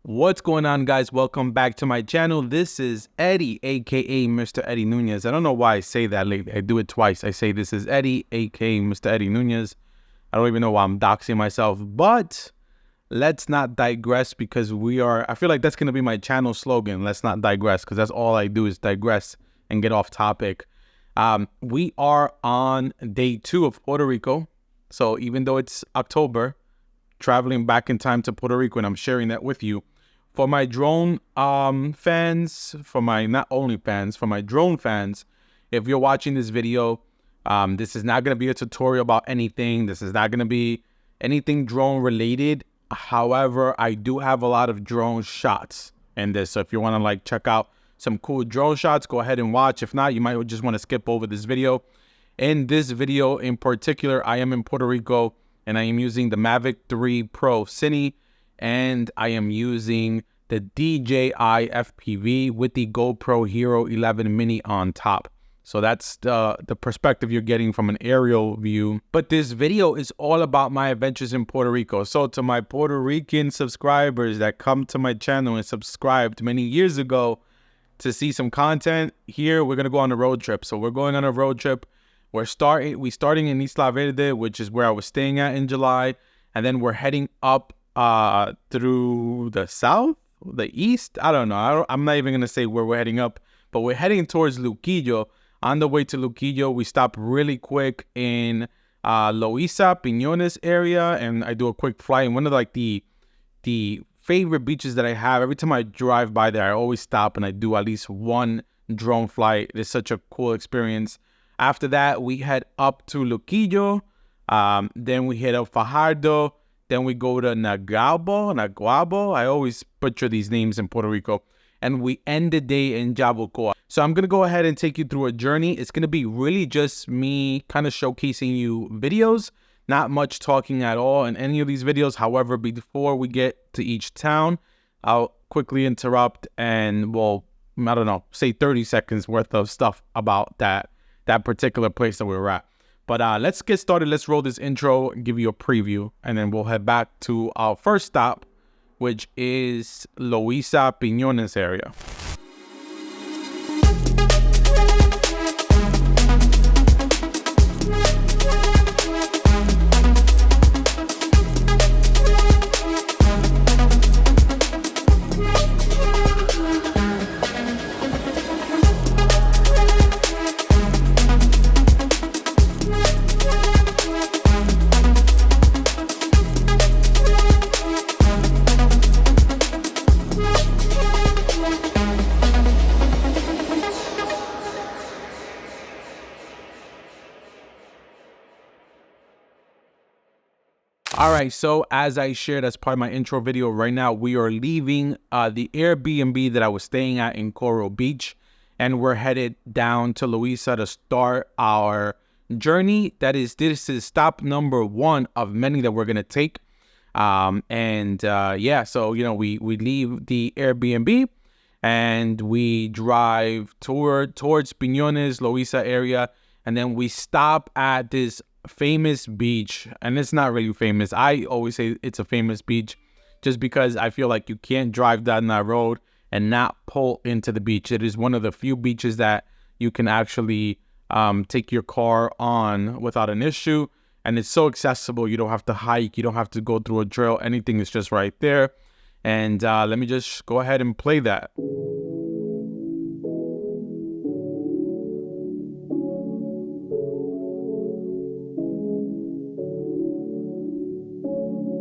What's going on, guys? Welcome back to my channel. This is Eddie, aka Mr. Eddie Nunez. I don't know why I say that lately. I do it twice. I say this is Eddie, aka Mr. Eddie Nunez. I don't even know why I'm doxing myself, but let's not digress because I feel like that's going to be my channel slogan. Let's not digress, because that's all I do is digress and get off topic. We are on day 2 of Puerto Rico. So even though it's October, traveling back in time to Puerto Rico, and I'm sharing that with you. For my drone fans, for my drone fans, if you're watching this video, this is not going to be a tutorial about anything. This is not going to be anything drone related. However, I do have a lot of drone shots in this. So if you want to like check out some cool drone shots, go ahead and watch. If not, you might just want to skip over this video. In this video in particular, I am in Puerto Rico and I am using the Mavic Pro Cine, and I am using the DJI FPV with the GoPro Hero 11 Mini on top. So that's the perspective you're getting from an aerial view. But this video is all about my adventures in Puerto Rico. So to my Puerto Rican subscribers that come to my channel and subscribed many years ago to see some content, here we're going to go on a road trip. So we're going on a road trip. We're starting in Isla Verde, which is where I was staying at in July. And then we're heading up through the south, the east. I don't know. I'm not even going to say where we're heading up, but we're heading towards Luquillo. On the way to Luquillo, we stop really quick in Loiza, Pinones area, and I do a quick flight. And one of like the favorite beaches that I have, every time I drive by there, I always stop and I do at least one drone flight. It's such a cool experience. After that, we head up to Luquillo. Then we hit up Fajardo. Then we go to Naguabo. I always butcher these names in Puerto Rico. And we end the day in Yabucoa. So I'm going to go ahead and take you through a journey. It's going to be really just me kind of showcasing you videos. Not much talking at all in any of these videos. However, before we get to each town, I'll quickly interrupt and, well, I don't know, say 30 seconds worth of stuff about that particular place that we were at. But let's get started. Let's roll this intro and give you a preview, and then we'll head back to our first stop, which is Loiza, Pinones area. All right, so as I shared as part of my intro video, right now we are leaving the Airbnb that I was staying at in Coral Beach, and we're headed down to Loíza to start our journey. This is stop number 1 of many that we're gonna take. Yeah, so you know we leave the Airbnb and we drive towards Pinones, Loíza area, and then we stop at this famous beach. And it's not really famous. I always say it's a famous beach just because I feel like you can't drive down that road and not pull into the beach. It is one of the few beaches that you can actually take your car on without an issue, and it's so accessible. You don't have to hike, you don't have to go through a trail, anything is just right there. And let me just go ahead and play that.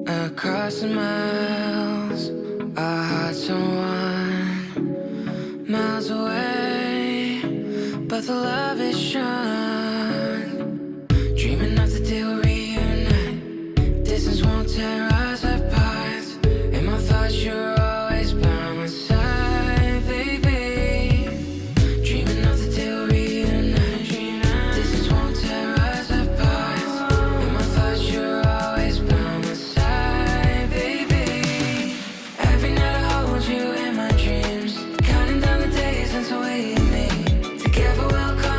Across the miles, our hearts are one, miles away, but the love is strong. Dreaming of the day we'll reunite, distance won't tear us apart. In my thoughts you're always by my side, baby. Dreaming of the day we'll reunite, distance won't tear us apart. In my thoughts you're always by my side. You in my dreams, counting down the days until we meet. Together we'll come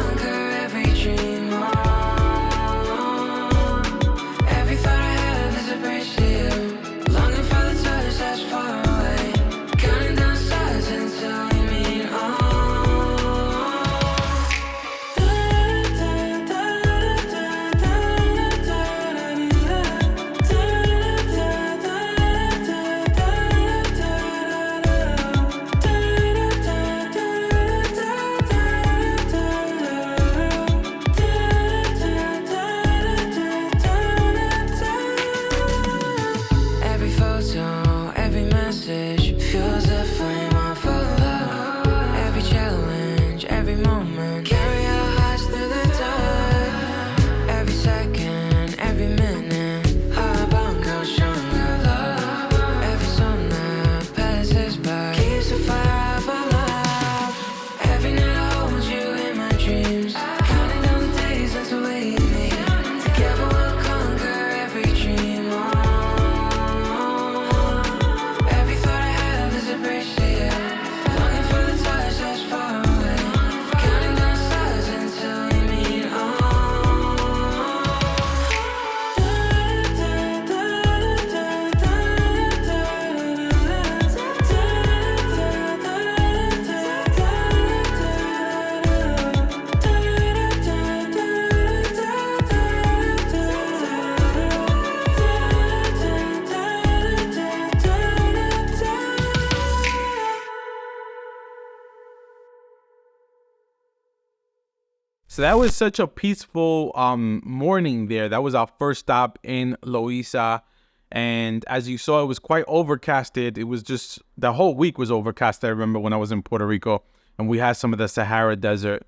message fuels the flame of our love. Every challenge, every moment, carry our hearts through the dark. Every second, every minute, our bond grows stronger. Love, every song that passes by keeps the fire of our love. Every night I hold you in my dreams, counting down the days until we meet. Together we'll conquer every dream. Every thought I have is a bridge to you, longing for the touch that's far away, counting down stars until we meet. So that was such a peaceful morning there. That was our first stop in Loíza. And as you saw, it was quite overcasted. It was just, the whole week was overcast. I remember when I was in Puerto Rico and we had some of the Sahara desert,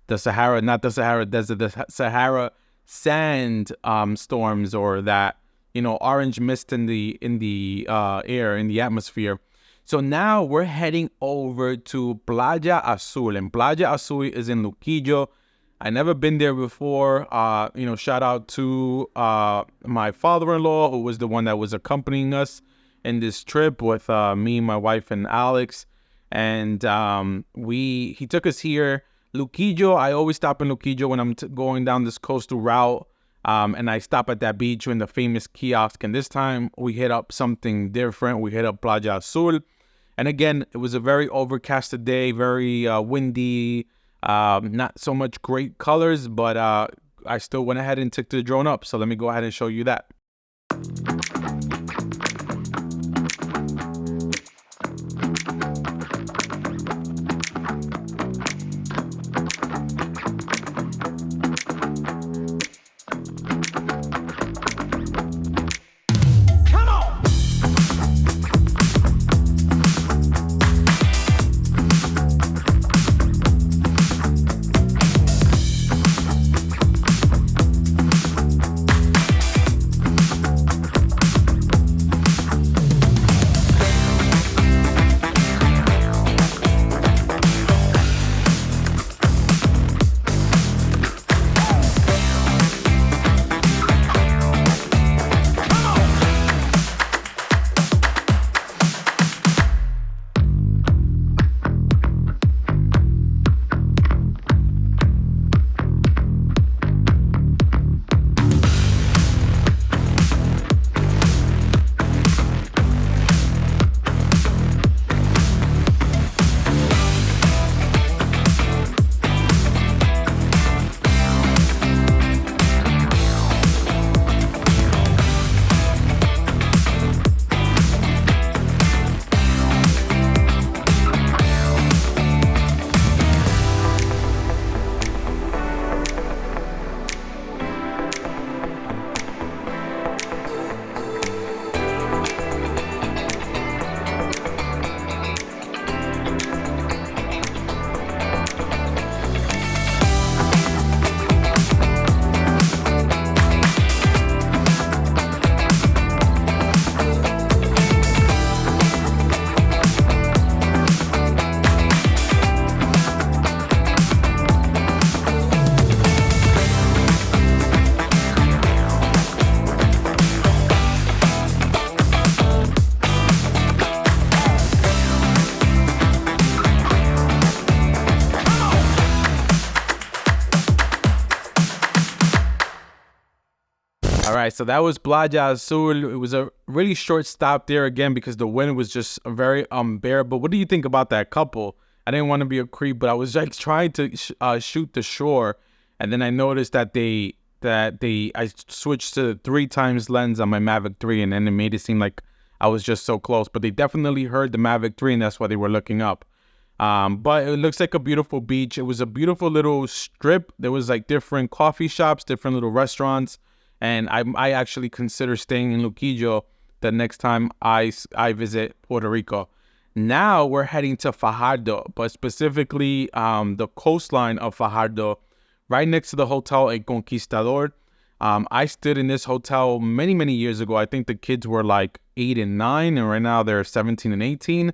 the Sahara, not the Sahara desert, the Sahara sand storms, or that, you know, orange mist in the air, in the atmosphere. So now we're heading over to Playa Azul, and Playa Azul is in Luquillo. I never been there before. You know, shout out to my father-in-law, who was the one that was accompanying us in this trip with me, my wife, and Alex. And he took us here. Luquillo, I always stop in Luquillo when I'm going down this coastal route. And I stop at that beach in the famous kiosk. And this time we hit up something different. We hit up Playa Azul. And again, it was a very overcasted day, very windy. Not so much great colors, but I still went ahead and took the drone up. So let me go ahead and show you that. All right, so that was Playa Azul. It was a really short stop there again because the wind was just very unbearable. What do you think about that couple? I didn't want to be a creep, but I was like trying to shoot the shore, and then I noticed that I switched to 3x lens on my Mavic 3, and then it made it seem like I was just so close. But they definitely heard the Mavic 3, and that's why they were looking up. But it looks like a beautiful beach. It was a beautiful little strip. There was like different coffee shops, different little restaurants. And I actually consider staying in Luquillo the next time I visit Puerto Rico. Now we're heading to Fajardo, but specifically the coastline of Fajardo, right next to the hotel El Conquistador. I stood in this hotel many, many years ago. I think the kids were like 8 and 9, and right now they're 17 and 18.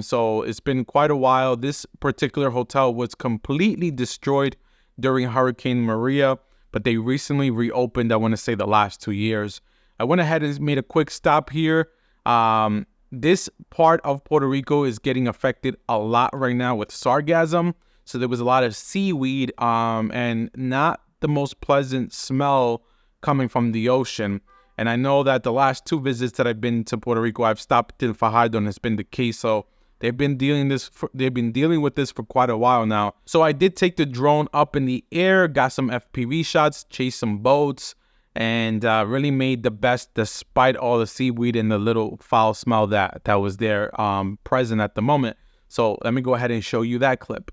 So it's been quite a while. This particular hotel was completely destroyed during Hurricane Maria, but they recently reopened, I want to say the last 2 years. I went ahead and made a quick stop here. This part of Puerto Rico is getting affected a lot right now with sargassum. So there was a lot of seaweed and not the most pleasant smell coming from the ocean. And I know that the last 2 visits that I've been to Puerto Rico, I've stopped in Fajardo, and it's been the case. So they've been dealing with this for quite a while now. So I did take the drone up in the air, got some FPV shots, chased some boats, and really made the best despite all the seaweed and the little foul smell that was there present at the moment. So let me go ahead and show you that clip.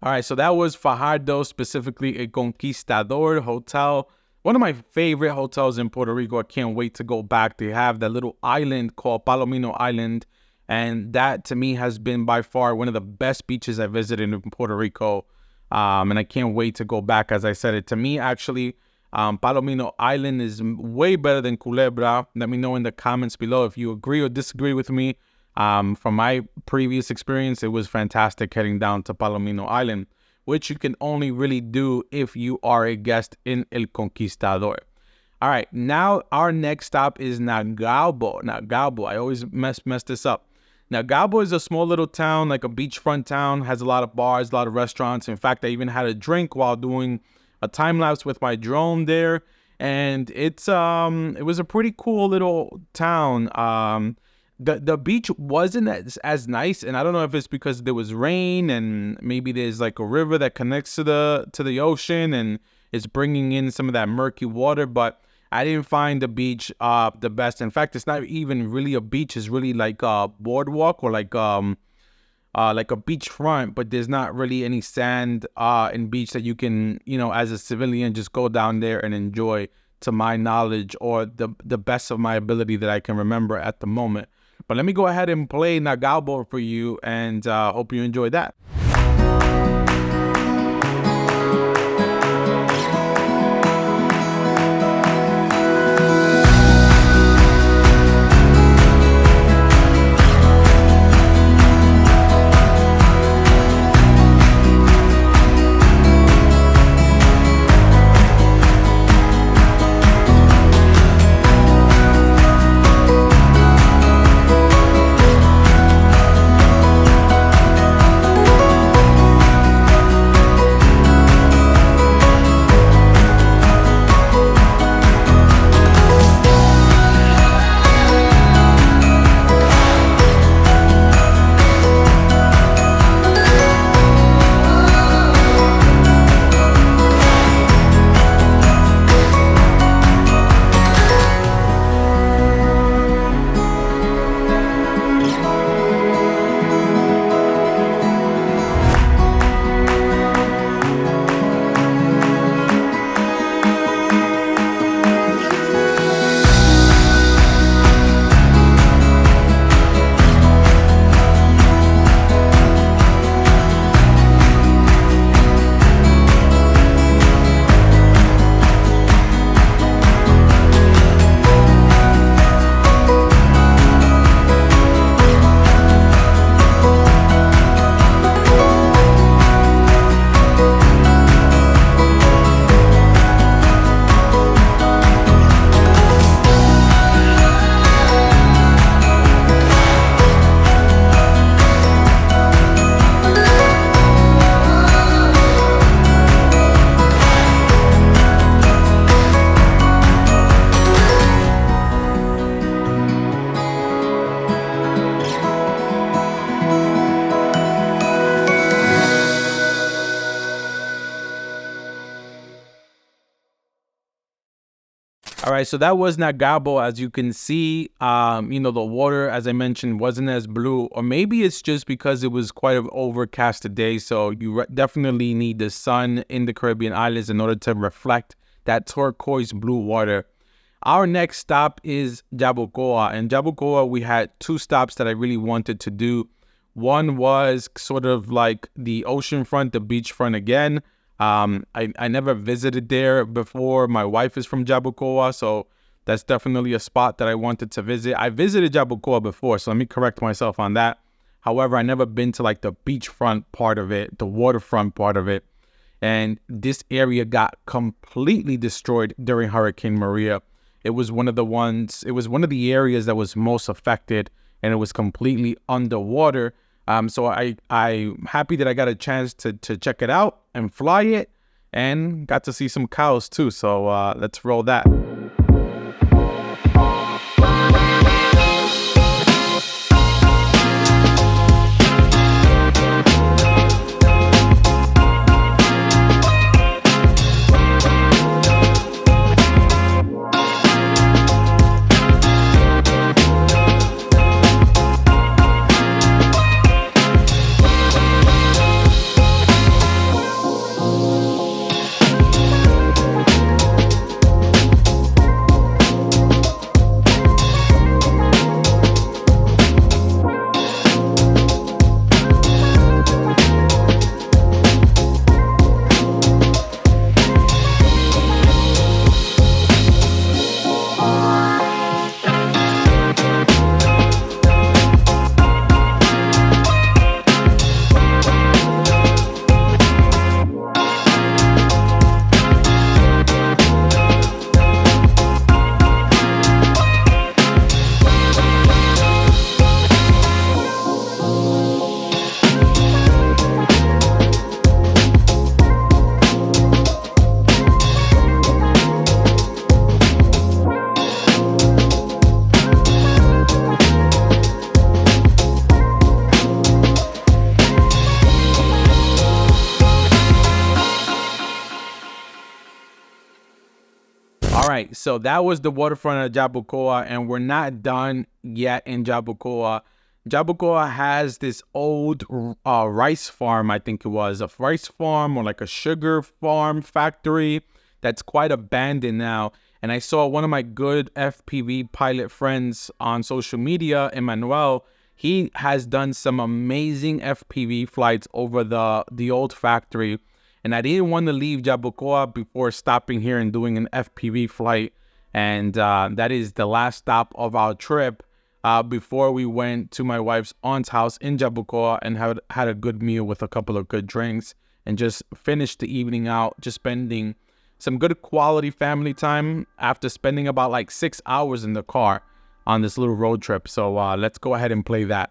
All right, so that was Fajardo, specifically a Conquistador hotel. One of my favorite hotels in Puerto Rico. I can't wait to go back. They have that little island called Palomino Island, and that to me has been by far one of the best beaches I visited in Puerto Rico. And I can't wait to go back. As I said, it to me actually, Palomino Island is way better than Culebra. Let me know in the comments below if you agree or disagree with me. From my previous experience, it was fantastic heading down to Palomino Island, which you can only really do if you are a guest in El Conquistador. All right, now our next stop is Naguabo. Naguabo, I always mess this up. Naguabo is a small little town, like a beachfront town, has a lot of bars, a lot of restaurants. In fact, I even had a drink while doing a time lapse with my drone there, and it was a pretty cool little town. The beach wasn't as nice, and I don't know if it's because there was rain and maybe there's like a river that connects to the ocean and it's bringing in some of that murky water, but I didn't find the beach the best. In fact, it's not even really a beach. It's really like a boardwalk or like a beachfront, but there's not really any sand and beach that you can, as a civilian, just go down there and enjoy, to my knowledge, or the best of my ability that I can remember at the moment. But let me go ahead and play Naguabo for you, and hope you enjoy that. right, so that was Naguabo. As you can see, you know, the water, as I mentioned, wasn't as blue, or maybe it's just because it was quite an overcast day. So you definitely need the sun in the Caribbean islands in order to reflect that turquoise blue water. Our next stop is Yabucoa, and Yabucoa, we had 2 stops that I really wanted to do. One was sort of like the ocean front, the beachfront again. I never visited there before. My wife is from Yabucoa, so that's definitely a spot that I wanted to visit. I visited Yabucoa before, so let me correct myself on that. However, I never been to like the beachfront part of it, the waterfront part of it. And this area got completely destroyed during Hurricane Maria. It was one of the areas that was most affected, and it was completely underwater. So I'm happy that I got a chance to check it out and fly it, and got to see some cows too. So let's roll that. Right, so that was the waterfront of Yabucoa, and we're not done yet in Yabucoa. Yabucoa has this old rice farm, I think it was, a rice farm or like a sugar farm factory that's quite abandoned now. And I saw one of my good FPV pilot friends on social media, Emmanuel. He has done some amazing FPV flights over the old factory. And I didn't want to leave Yabucoa before stopping here and doing an FPV flight. And that is the last stop of our trip before we went to my wife's aunt's house in Yabucoa and had a good meal with a couple of good drinks and just finished the evening out, just spending some good quality family time after spending about like 6 hours in the car on this little road trip. So let's go ahead and play that.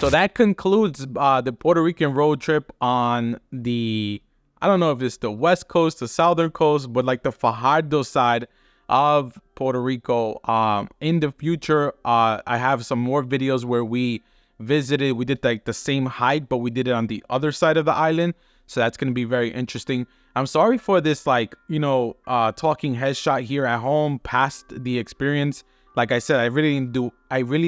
So that concludes the Puerto Rican road trip on the, I don't know if it's the west coast, the southern coast, but like the Fajardo side of Puerto Rico. In the future, I have some more videos where we visited. We did like the same hike, but we did it on the other side of the island. So that's going to be very interesting. I'm sorry for this, like, you know, talking headshot here at home past the experience. Like I said, I really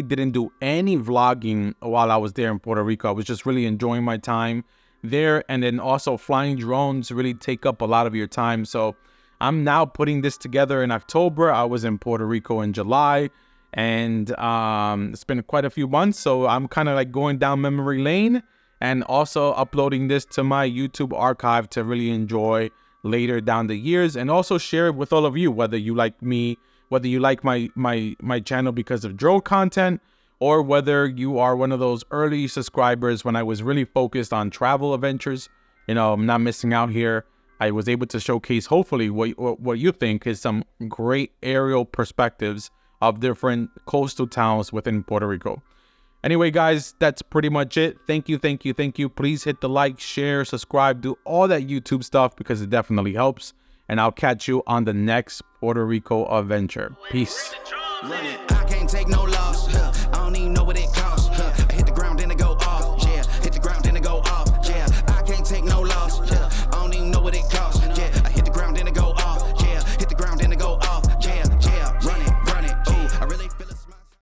didn't do any vlogging while I was there in Puerto Rico. I was just really enjoying my time there. And then also flying drones really take up a lot of your time. So I'm now putting this together in October. I was in Puerto Rico in July, and it's been quite a few months. So I'm kind of like going down memory lane and also uploading this to my YouTube archive to really enjoy later down the years, and also share it with all of you, whether you like me, whether you like my channel because of drone content, or whether you are one of those early subscribers when I was really focused on travel adventures. You know, I'm not missing out here. I was able to showcase, hopefully, what you think is some great aerial perspectives of different coastal towns within Puerto Rico. Anyway, guys, that's pretty much it. Thank you. Please hit the like, share, subscribe, do all that YouTube stuff because it definitely helps. And I'll catch you on the next Puerto Rico adventure. Peace. I can't take no loss. I don't even know what it costs. I hit the ground, then it go off. Yeah, hit the ground, then it go off. Yeah, I can't take no loss.